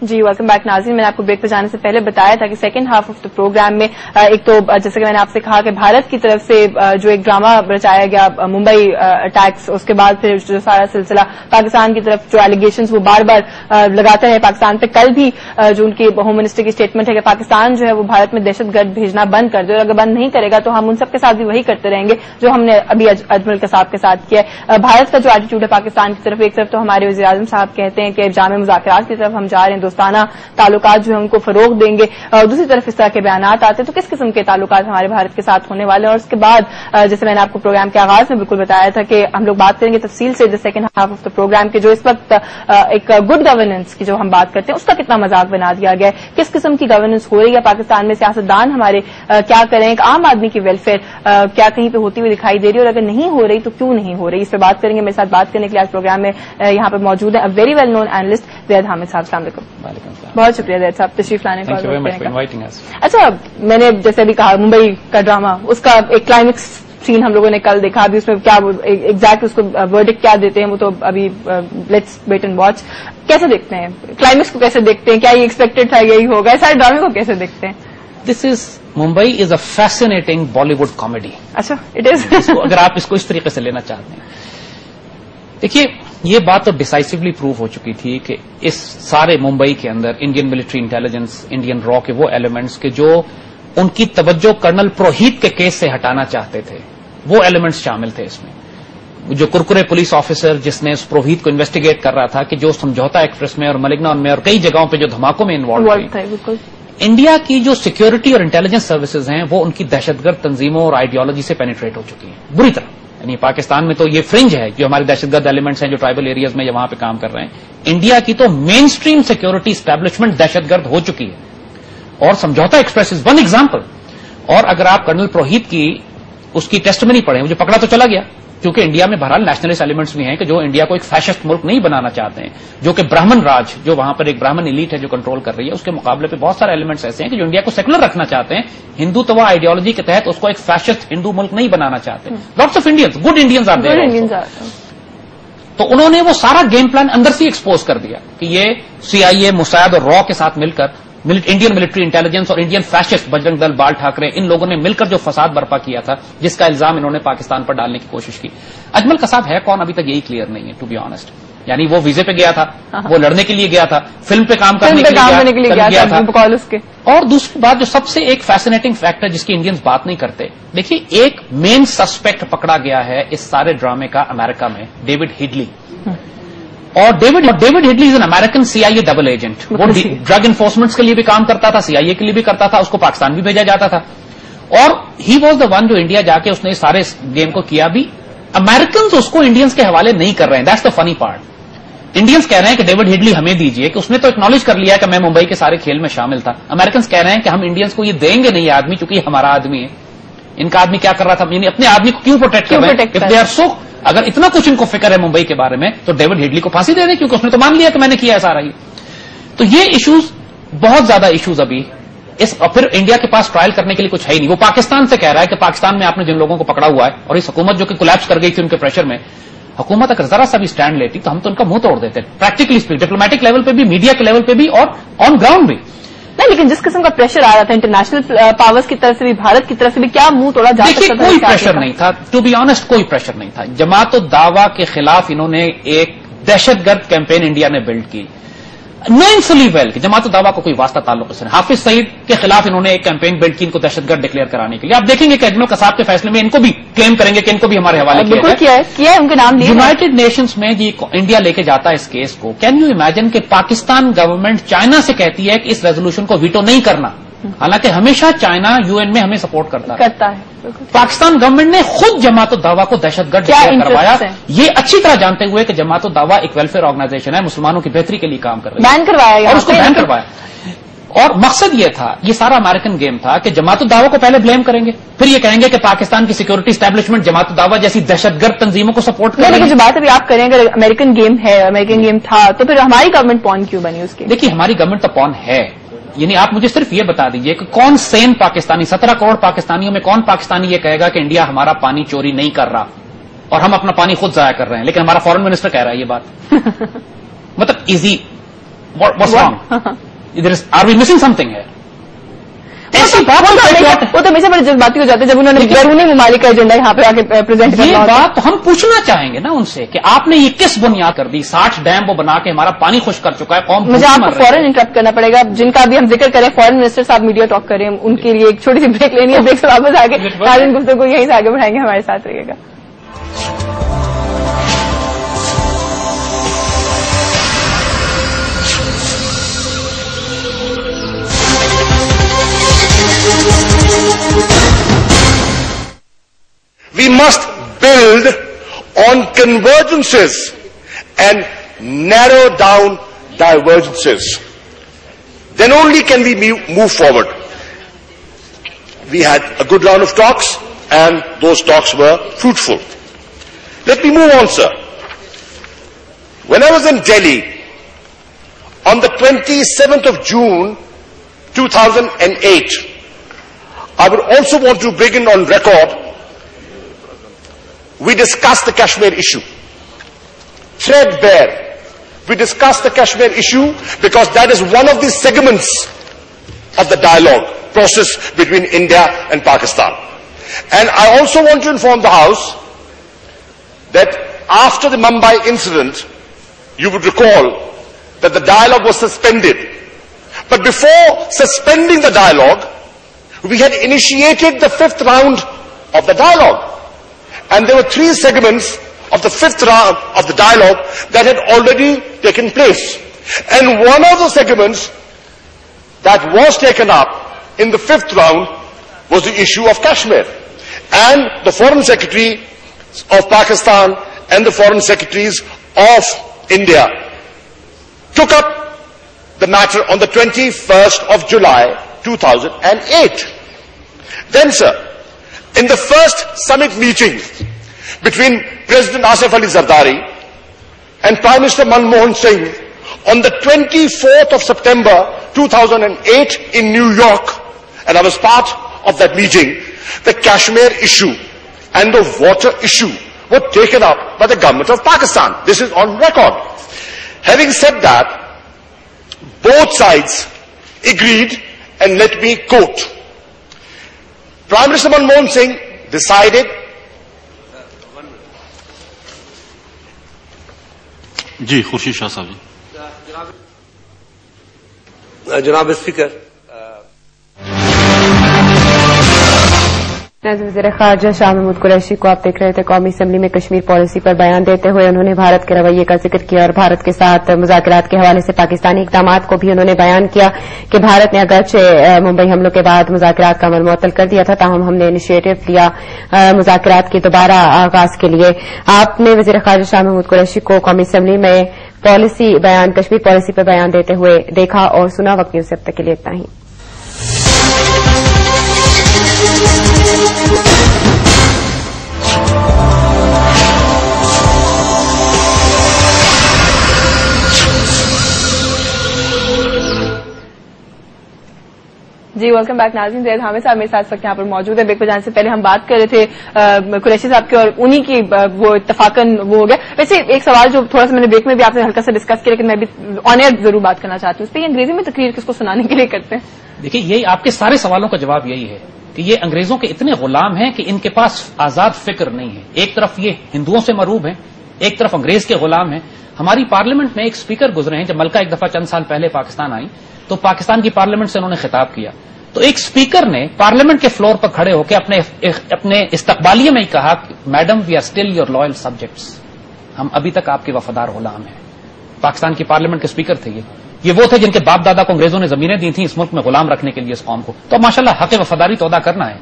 جی welcome back ناظرین. میں نے آپ کو بریک پہ جانے سے پہلے بتایا تھا کہ second half of the programme میں ایک تو جیسے کہ میں نے آپ سے کہا کہ بھارت کی طرف سے جو ایک ڈرامہ رچایا گیا ممبئی اٹیکس، اس کے بعد پھر جو سارا سلسلہ پاکستان کی طرف جو ایلیگیشنز وہ بار بار لگاتے رہے پاکستان پہ. کل بھی جو ان کی ہوم منسٹر کی اسٹیٹمنٹ ہے کہ پاکستان جو ہے وہ بھارت میں دہشت گرد بھیجنا بند کر دے، اور اگر بند نہیں کرے گا تو ہم ان سب کے ساتھ بھی وہی کرتے رہیں گے جو ہم نے ابھی اجمل کساب کے ساتھ کیا ہے. بھارت کا جو ایٹیٹیوڈ ہے پاکستان کی طرف، ایک طرف تو ہمارے وزیر اعظم صاحب کہتے ہیں کہ جامع مذاکرات کی طرف ہم جا رہے ہیں، دوستانہ تعلقات جو ہے ان کو فروغ دیں گے، اور دوسری طرف اس طرح کے بیانات آتے ہیں. تو کس قسم کے تعلقات ہمارے بھارت کے ساتھ ہونے والے ہیں؟ اور اس کے بعد جیسے میں نے آپ کو پروگرام کے آغاز میں بالکل بتایا تھا کہ ہم لوگ بات کریں گے تفصیل سے the second half of the programme کے جو اس وقت ایک گڈ گورننس کی جو ہم بات کرتے ہیں اس کا کتنا مذاق بنا دیا گیا ہے، کس قسم کی گورننس ہو رہی ہے پاکستان میں، سیاستدان ہمارے کیا کریں، ایک عام آدمی کی ویلفیئر کیا کہیں پہ ہوتی ہوئی دکھائی دے رہی ہے، اور اگر نہیں ہو رہی تو کیوں نہیں ہو رہی، اس پہ بات کریں گے. میرے ساتھ بات کرنے کے لیے آج پروگرام میں یہاں پہ موجود ہیں ویری ویل نون اینالسٹ زید حامد صاحب. السلام علیکم. بہت شکریہ زید صاحب تشریف لانے کا. اچھا میں نے جیسے ابھی کہا ممبئی کا ڈرامہ، اس کا ایک کلائمیکس سین ہم لوگوں نے کل دیکھا. ابھی اس میں کیا ایگزیکٹ اس کو ورڈکٹ کیا دیتے ہیں وہ تو ابھی لیٹس ویٹ اینڈ واچ. کیسے دیکھتے ہیں کلائمیکس کو، کیسے دیکھتے ہیں، کیا یہ ایکسپیکٹڈ تھا یہی ہوگا، سارے ڈرامے کو کیسے دیکھتے ہیں؟ ممبئی از اے فیسنیٹنگ بالی ووڈ کامیڈی. اچھا اٹ از اگر آپ اس کو اس طریقے سے لینا چاہتے ہیں. دیکھیے یہ بات تو ڈیسائسولی پروو ہو چکی تھی کہ اس سارے ممبئی کے اندر انڈین ملٹری انٹیلیجنس، انڈین را کے وہ ایلیمنٹس کے جو ان کی توجہ کرنل پروہیت کے کیس سے ہٹانا چاہتے تھے، وہ ایلیمنٹس شامل تھے اس میں. جو کرکرے پولیس آفیسر جس نے اس پروہیت کو انویسٹیگیٹ کر رہا تھا کہ جو سمجھوتا ایکسپریس میں اور ملگنان میں اور کئی جگہوں پہ جو دھماکوں میں انوالو تھے. انڈیا کی جو سیکورٹی اور انٹیلیجنس سروسز ہیں وہ ان کی دہشت گرد تنظیموں اور آئیڈیالوجی سے پینیٹریٹ ہو چکی ہیں بری طرح. یعنی پاکستان میں تو یہ فرنج ہے جو ہمارے دہشت گرد ایلیمنٹس ہیں جو ٹرائبل ایریاز میں وہاں پہ کام کر رہے ہیں. انڈیا کی تو مین اسٹریم سیکورٹی اسٹیبلشمنٹ دہشت گرد ہو چکی ہے. اور سمجھوتا ایکسپریس از ون ایگزامپل. اور اگر آپ کرنل پروہیت کی اس کی ٹیسٹمنی پڑھیں، مجھے پکڑا تو چلا گیا کیونکہ انڈیا میں بہرحال نیشنلسٹ ایلیمنٹس بھی ہیں کہ جو انڈیا کو ایک فیشسٹ ملک نہیں بنانا چاہتے ہیں، جو کہ برہمن راج جو وہاں پر ایک برہمن ایلیٹ ہے جو کنٹرول کر رہی ہے، اس کے مقابلے پہ بہت سارے ایلیمنٹس ایسے ہیں کہ جو انڈیا کو سیکولر رکھنا چاہتے ہیں، ہندوتوا آئیڈیالوجی کے تحت اس کو ایک فیشسٹ ہندو ملک نہیں بنانا چاہتے. Lots of Indians, good Indians are there. تو انہوں نے وہ سارا گیم پلان اندر سے ایکسپوز کر دیا کہ یہ CIA، موساد اور را کے ساتھ مل کر انڈین ملٹری انٹیلیجنس اور انڈین فیشسٹ بجرنگ دل، بال ٹھاکرے، ان لوگوں نے مل کر جو فساد برپا کیا تھا جس کا الزام انہوں نے پاکستان پر ڈالنے کی کوشش کی. اجمل قصاب ہے کون ابھی تک یہی کلیئر نہیں ہے ٹو بی آنےسٹ. یعنی وہ ویزے پہ گیا تھا، وہ لڑنے کے لیے گیا تھا، فلم پہ کام کرنے کے لیے گیا تھا. اور دوسری بات جو سب سے ایک فیسنیٹنگ فیکٹر جس کی انڈینز بات نہیں کرتے، دیکھیے ایک مین سسپیکٹ پکڑا گیا ہے اس سارے ڈرامے کا امریکہ میں، ڈیوڈ ہڈلی. اور David Headley is an American CIA double agent. وہ ڈرگ انفورسمنٹ کے لیے بھی کام کرتا تھا، CIA کے لیے بھی کرتا تھا، اس کو پاکستان بھی بھیجا جاتا تھا. اور ہی واز دا ون جو انڈیا جا کے اس نے سارے گیم کو کیا بھی. امیرکنز اس کو انڈینز کے حوالے نہیں کر رہے ہیں. دیٹس دا فنی پارٹ. انڈینز کہہ رہے ہیں کہ ڈیوڈ ہڈلی ہمیں دیجیے، کہ اس نے تو اکنالج کر لیا کہ میں ممبئی کے سارے کھیل میں شامل تھا. امیرکنز کہہ رہے ہیں کہ ہم انڈینز کو یہ دیں گے نہیں یہ آدمی چونکہ یہ ہمارا آدمی ہے. ان کا آدمی کیا کر رہا تھا، یعنی اپنے آدمی کو کیوں پروٹیکٹ کر رہے ہیں؟ اگر اتنا کچھ ان کو فکر ہے ممبئی کے بارے میں تو ڈیوڈ ہڈلی کو پھانسی دے دیں کیونکہ اس نے تو مان لیا کہ میں نے کیا ہے سارا ہی. تو یہ ایشوز بہت زیادہ ایشوز ابھی اور پھر انڈیا کے پاس ٹرائل کرنے کے لیے کچھ ہے ہی نہیں. وہ پاکستان سے کہہ رہا ہے کہ پاکستان میں آپ نے جن لوگوں کو پکڑا ہوا ہے اور اس حکومت جو کہ کولیپس کر گئی تھی ان کے پریشر میں، حکومت اگر ذرا سا بھی اسٹینڈ لیتی تو ہم تو ان کا منہ توڑ دیتے. پریکٹیکلی اسپیک، ڈپلومیٹک لیول پہ بھی، میڈیا کے لیول پہ بھی اور آن گراؤنڈ بھی. نہیں لیکن جس قسم کا پریشر آ رہا تھا انٹرنیشنل پاورز کی طرف سے بھی، بھارت کی طرف سے بھی، کیا منہ توڑا جا سکتا تھا؟ کوئی پریشر نہیں تھا. ٹو بی آنےسٹ کوئی پریشر نہیں تھا. جماعت الدعوہ کے خلاف انہوں نے ایک دہشت گرد کیمپین انڈیا نے بلڈ کی، نوئنگ فلی ویل کہ جماعت الدعوہ کو کوئی واسطہ تعلق اس نے. حافظ سعید کے خلاف انہوں نے ایک کیمپین بلڈ کی ان کو دہشت گرد ڈکلیئر کرانے کے لیے. آپ دیکھیں گے کہ اجمل قصاب کے فیصلے میں ان کو بھی کلیم کریں گے کہ ان کو بھی ہمارے حوالے کیا ہے ان کے نام لیے. یونائٹڈ نیشنز میں جی انڈیا لے کے جاتا ہے اس کیس کو. کین یو امیجن کہ پاکستان گورنمنٹ چائنا سے کہتی ہے کہ اس ریزولوشن کو ویٹو نہیں کرنا، حالانکہ ہمیشہ چائنا UN میں ہمیں سپورٹ کرتا ہے. پاکستان گورنمنٹ نے خود جماعت الدعوہ کو دہشت گرد ڈکلیئر کروایا، یہ اچھی طرح جانتے ہوئے کہ جماعت الدعوہ ایک ویلفیئر آرگنائزیشن ہے، مسلمانوں کی بہتری کے لیے کام کر رہی ہے. بین کروایا اور اس کو بین کروایا. اور مقصد یہ تھا، یہ سارا امریکن گیم تھا کہ جماعت الدعوہ کو پہلے بلیم کریں گے، پھر یہ کہیں گے کہ پاکستان کی سیکورٹی اسٹیبلشمنٹ جماعت الدعوہ جیسی دہشت گرد تنظیموں کو سپورٹ کرے. لیکن جو بات ابھی آپ کریں اگر امریکن گیم ہے، امریکن گیم تھا، تو پھر ہماری گورنمنٹ پون کیوں بنی اس کی؟ دیکھیے ہماری گورنمنٹ تو پون ہے. یعنی آپ مجھے صرف یہ بتا دیجئے کہ کون سین پاکستانی، 17 کروڑ پاکستانیوں میں کون پاکستانی یہ کہے گا کہ انڈیا ہمارا پانی چوری نہیں کر رہا اور ہم اپنا پانی خود ضائع کر رہے ہیں، لیکن ہمارا فارن منسٹر کہہ رہا ہے یہ بات. مطلب easy What's wrong? Are we missing something here? وہ تو ہمیشہ بڑے جذباتی ہو جاتے ہیں جب انہوں نے بیرونی ممالک کا ایجنڈا یہاں پہ آ کے پریزنٹ کرنا. یہ بات ہم پوچھنا چاہیں گے نا ان سے کہ آپ نے یہ کس بنیاد کر دی؟ 60 ڈیم وہ بنا کے ہمارا پانی خشک کر چکا ہے قوم. مجھے آپ کو فوراً انٹرپٹ کرنا پڑے گا. جن کا بھی ہم ذکر کریں فورن منسٹر صاحب میڈیا ٹاک کریں, ان کے لیے ایک چھوٹی سی بریک لینی ہے. بریک سے واپس آ کے ناظرین گفتگو یہیں سے آگے بڑھائیں گے. ہمارے ساتھ رہیے گا. We must build on convergences and narrow down divergences. Then only can we move forward. We had a good round of talks and those talks were fruitful. Let me move on, sir. When I was in Delhi on the 27th of June 2008, I would also want to bring in on record, we discussed the Kashmir issue. Threadbare. We discussed the Kashmir issue because that is one of the segments of the dialogue process between India and Pakistan. And I also want to inform the House that after the Mumbai incident, you would recall that the dialogue was suspended. But before suspending the dialogue, we had initiated the 5th round of the dialogue. And there were 3 segments of the 5th round of the dialogue that had already taken place. And one of the segments that was taken up in the 5th round was the issue of Kashmir. And the Foreign Secretary of Pakistan and the Foreign Secretaries of India took up the matter on the 21st of July 2008. Then, sir, in the first summit meeting between President Asif Ali Zardari and Prime Minister Manmohan Singh on the 24th of September 2008 in New York, and I was part of that meeting, the Kashmir issue and the water issue were taken up by the government of Pakistan. This is on record. Having said that, both sides agreed, and let me quote, Prime Minister Manmohan Singh decided. جی خورشید شاہ صاحب جی. جناب speaker, وزیر خارجہ شاہ محمود قریشی کو آپ دیکھ رہے تھے قومی اسمبلی میں کشمیر پالیسی پر بیان دیتے ہوئے. انہوں نے بھارت کے رویے کا ذکر کیا اور بھارت کے ساتھ مذاکرات کے حوالے سے پاکستانی اقدامات کو بھی انہوں نے بیان کیا کہ بھارت نے اگرچہ ممبئی حملوں کے بعد مذاکرات کا عمل معطل کر دیا تھا, تاہم ہم نے انیشیٹو لیا مذاکرات کے دوبارہ آغاز کے لیے. آپ نے وزیر خارجہ شاہ محمود قریشی کو قومی اسمبلی میں کشمیر پالیسی پر بیان دیتے ہوئے دیکھا اور سنا. وقت نیوز سے اب تک کے لیے اتنا ہی. جی ویلکم بیک. ناظرین, زید حامد صاحب میرے ساتھ یہاں پر موجود ہے. بریک پہ جانے سے پہلے ہم بات کر رہے تھے قریشی صاحب کی اور انہی کی وہ اتفاقاً وہ ہو گیا. ویسے ایک سوال جو تھوڑا سا میں نے بریک میں بھی آپ سے ہلکا سا ڈسکس کیا, لیکن میں بھی آن ایئر ضرور بات کرنا چاہتی ہوں. اس پہ یہ انگریزی میں تقریر کس کو سنانے کے لیے کرتے ہیں؟ دیکھیے, یہ آپ کے سارے سوالوں کا جواب یہی ہے کہ یہ انگریزوں کے اتنے غلام ہیں کہ ان کے پاس آزاد فکر نہیں ہے. ایک طرف یہ ہندوؤں سے مروب ہیں, ایک طرف انگریز کے غلام ہیں. ہماری پارلیمنٹ میں ایک اسپیکر گزرے ہیں, جب ملکہ ایک دفعہ چند سال پہلے پاکستان آئی تو پاکستان کی پارلیمنٹ سے انہوں نے خطاب کیا, تو ایک اسپیکر نے پارلیمنٹ کے فلور پر کھڑے ہو کے اپنے استقبالیے میں ہی کہا, madam we are still your loyal subjects, ہم ابھی تک آپ کے وفادار غلام ہیں. پاکستان کی پارلیمنٹ کے اسپیکر تھے یہ وہ تھے جن کے باپ دادا کو انگریزوں نے زمینیں دی تھیں اس ملک میں غلام رکھنے کے لیے اس قوم کو. تو ماشاءاللہ حق وفاداری تو ادا کرنا ہے.